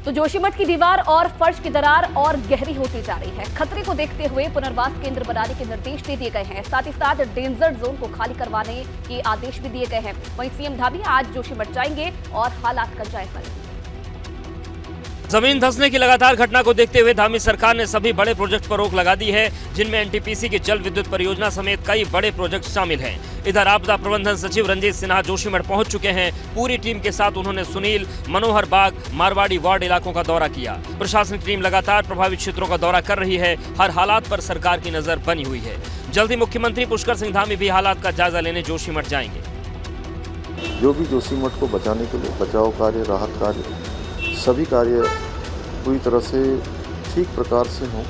तो जोशीमठ की दीवार और फर्श की दरार और गहरी होती जा रही है। खतरे को देखते हुए पुनर्वास केंद्र बनाने के निर्देश दे दिए गए हैं। साथ ही साथ डेंजर जोन को खाली करवाने के आदेश भी दिए गए हैं। वहीं सीएम धामी आज जोशीमठ जाएंगे और हालात का जायजा लेंगे। जमीन धंसने की लगातार घटना को देखते हुए धामी सरकार ने सभी बड़े प्रोजेक्ट पर रोक लगा दी है, जिनमें एनटीपीसी की जल विद्युत परियोजना समेत कई बड़े प्रोजेक्ट शामिल हैं। इधर आपदा प्रबंधन सचिव रंजीत सिन्हा जोशीमठ पहुंच चुके हैं। पूरी टीम के साथ उन्होंने सुनील, मनोहर बाग, मारवाड़ी वार्ड इलाकों का दौरा किया। प्रशासनिक टीम लगातार प्रभावित क्षेत्रों का दौरा कर रही है। हर हालात पर सरकार की नजर बनी हुई है। जल्द ही मुख्यमंत्री पुष्कर सिंह धामी भी हालात का जायजा लेने जोशीमठ जाएंगे। जो भी जोशीमठ को बचाने के लिए बचाव कार्य, राहत कार्य, सभी कार्य पूरी तरह से ठीक प्रकार से हों,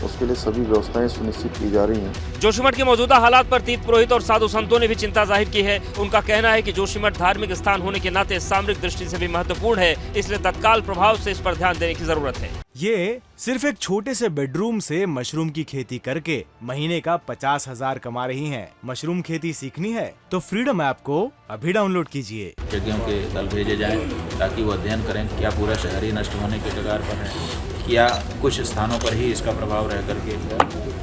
उसके लिए सभी व्यवस्थाएं सुनिश्चित की जा रही हैं। जोशीमठ के मौजूदा हालात पर तीर्थ पुरोहित और साधु संतों ने भी चिंता जाहिर की है। उनका कहना है कि जोशीमठ धार्मिक स्थान होने के नाते सामरिक दृष्टि से भी महत्वपूर्ण है, इसलिए तत्काल प्रभाव से इस पर ध्यान देने की जरूरत है। ये सिर्फ एक छोटे से बेडरूम से मशरूम की खेती करके महीने का 50,000 कमा रही हैं। मशरूम खेती सीखनी है तो फ्रीडम ऐप को अभी डाउनलोड कीजिए। यज्ञों के दल भेजे जाएं ताकि वो अध्ययन करें क्या पूरा शहर ही नष्ट होने के कगार पर है, क्या कुछ स्थानों पर ही इसका प्रभाव रह करके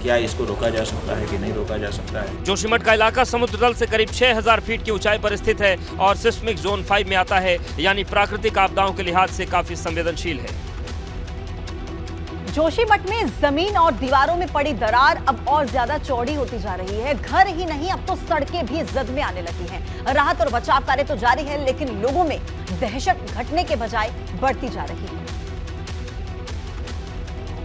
क्या इसको रोका जा सकता है कि नहीं रोका जा सकता है। जोशीमठ का इलाका समुद्र तल से करीब 6,000 फीट की ऊंचाई पर स्थित है और सिस्मिक जोन 5 में आता है, यानी प्राकृतिक आपदाओं के लिहाज से काफी संवेदनशील है। जोशीमठ में जमीन और दीवारों में पड़ी दरार अब और ज्यादा चौड़ी होती जा रही है। घर ही नहीं, अब तो सड़कें भी जद में आने लगी हैं। राहत और बचाव कार्य तो जारी है, लेकिन लोगों में दहशत घटने के बजाय बढ़ती जा रही है।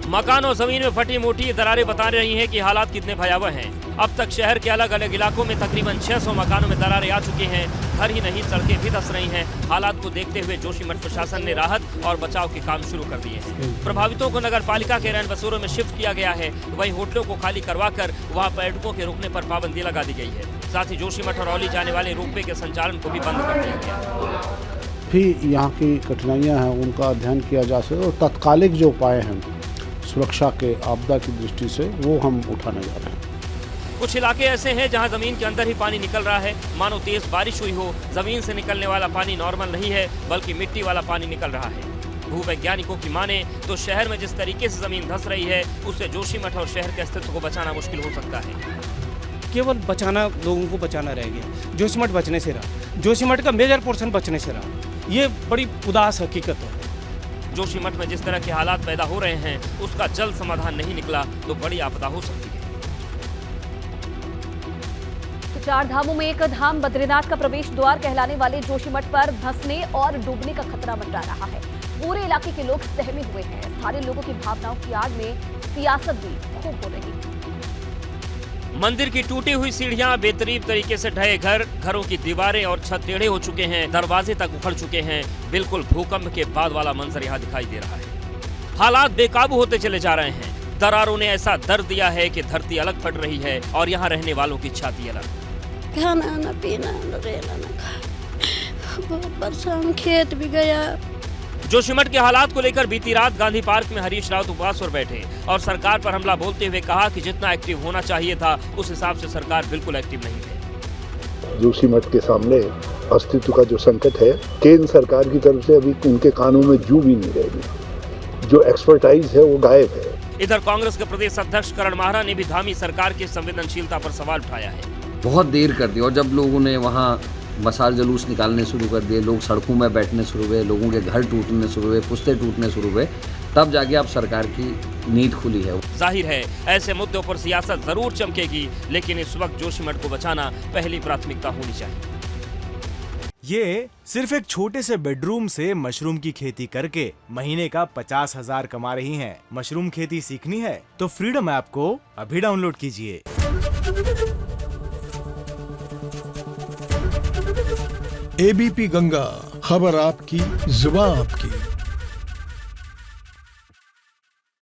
मकान और जमीन में फटी मोटी दरारें बता रही हैं कि हालात कितने भयावह हैं। अब तक शहर के अलग अलग इलाकों में तकरीबन 600 मकानों में दरारें आ चुकी हैं। घर ही नहीं, सड़कें भी धंस रही हैं। हालात को देखते हुए जोशीमठ प्रशासन ने राहत और बचाव के काम शुरू कर दिए हैं। प्रभावितों को नगर पालिका के रैन बसेरों में शिफ्ट किया गया है। वहीं होटलों को खाली करवाकर वहां पर्यटकों के रुकने पर पाबंदी लगा दी गई है। साथ ही जोशीमठ और औली जाने वाले रोपवे के संचालन को भी बंद कर दिया गया। भी यहाँ की कठिनाइयाँ हैं, उनका अध्ययन किया जा सके और तत्कालिक जो उपाय हैं सुरक्षा के, आपदा की दृष्टि से, वो हम उठाने जा रहे हैं। कुछ इलाके ऐसे हैं जहां जमीन के अंदर ही पानी निकल रहा है, मानो तेज बारिश हुई हो। जमीन से निकलने वाला पानी नॉर्मल नहीं है, बल्कि मिट्टी वाला पानी निकल रहा है। भूवैज्ञानिकों की माने तो शहर में जिस तरीके से जमीन धंस रही है, उससे जोशीमठ और शहर के अस्तित्व को बचाना मुश्किल हो सकता है। केवल बचाना, लोगों को बचाना रह गया। जोशीमठ बचने से रहा, जोशीमठ का मेजर पोर्शन बचने से रहा। ये बड़ी उदास हकीकत है। जोशीमठ में जिस तरह के हालात पैदा हो रहे हैं, उसका जल्द समाधान नहीं निकला तो बड़ी आपदा हो सकती है। तो 4 धामों में एक धाम बद्रीनाथ का प्रवेश द्वार कहलाने वाले जोशीमठ पर धंसने और डूबने का खतरा मंडरा रहा है। पूरे इलाके के लोग सहमे हुए हैं। स्थानीय लोगों की भावनाओं की आड़ में सियासत भी खूब हो रही है। मंदिर की टूटी हुई सीढ़ियां, बेतरीब तरीके से ढहे घर, घरों की दीवारें और छत टेढ़े हो चुके हैं, दरवाजे तक उखड़ चुके हैं। बिल्कुल भूकंप के बाद वाला मंजर यहाँ दिखाई दे रहा है। हालात बेकाबू होते चले जा रहे हैं। दरारों ने ऐसा दर्द दिया है कि धरती अलग फट रही है और यहाँ रहने वालों की छाती अलग। खाना न पीना न रहना न खाना, बहुत परेशान, खेत भी गया। जोशीमठ के हालात को लेकर बीती रात गांधी पार्क में हरीश रावत उपवास पर बैठे और सरकार पर हमला बोलते हुए कहा कि जितना एक्टिव होना चाहिए था, उस हिसाब से सरकार बिल्कुल एक्टिव नहीं है। जोशीमठ के सामने अस्तित्व का जो संकट है, केंद्र सरकार की तरफ से अभी उनके कानों में जू भी नहीं रहेगी। जो एक्सपर्टाइज है वो गायब है। इधर कांग्रेस के प्रदेश अध्यक्ष करण माहरा ने भी धामी सरकार की संवेदनशीलता पर सवाल उठाया है। बहुत देर कर दी और जब लोगों ने वहाँ मसाल जुलूस निकालने शुरू कर दिए, लोग सड़कों में बैठने शुरू हुए, लोगों के घर टूटने शुरू हुए, पुश्ते टूटने शुरू हुए, तब जाके अब सरकार की नींद खुली है। जाहिर है ऐसे मुद्दों पर सियासत जरूर चमकेगी, लेकिन इस वक्त जोशीमठ को बचाना पहली प्राथमिकता होनी चाहिए। ये सिर्फ एक छोटे से बेडरूम से मशरूम की खेती करके महीने का 50,000 कमा रही हैं। मशरूम खेती सीखनी है तो फ्रीडम ऐप को अभी डाउनलोड कीजिए। एबीपी गंगा, खबर आपकी, जुबान आपकी।